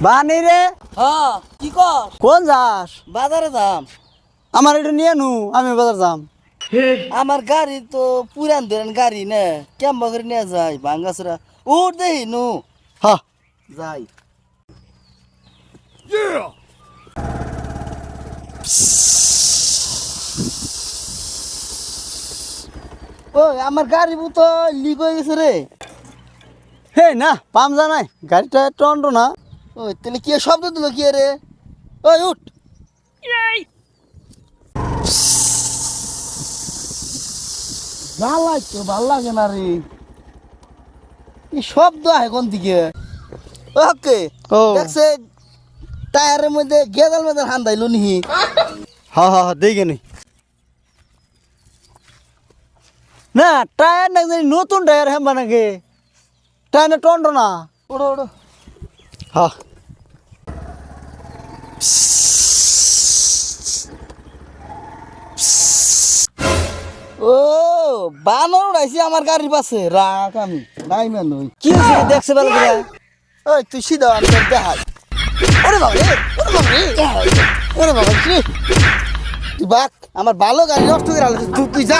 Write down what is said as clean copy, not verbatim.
বানি রে হ্যাঁ কি কর কোন যাস? বাজারে যাম। আমার এটা নিয়ে নু, আমি বাজার যাম। আমার গাড়ি তো পুরান ধরেন গাড়ি না কেমন করে নিয়ে যাই ভাঙ্গাসরা উঠ দেহি নু হা যাই। ওই আমার গাড়ি তো লিক হয়ে গেছে রে। হে না পাম জানাই গাড়িটা টন্ড না। ওই তাহলে কি শব্দ দিল কি রে? ওই উঠ। ভাল লাগে না রে, এই শব্দ আহে কোন দিকে? ওকে ও দেখছে টায়ারের মধ্যে গেদাল মেদাল হান্দাইলো নিহি। হা হা হা দেখে নি না টায়ার না জানি নতুন টায়ার হেম্বা নাকি টায়ার না টন্ড না। ওড়ো ওড়ো। হা ও বানর উড়াইছি আমার গাড়ির পাশে, রাখ আমি নাই মানুষ। কি হয়েছে দেখছে ভালো করে? ওই তুই সিধা আনতে দেখাই। ওরে বাবা রে, ওরে বাবা রে, ওরে বাবা রে। তুই বাক আমার ভালো গাড়ি নষ্ট করে আলো তুই যা।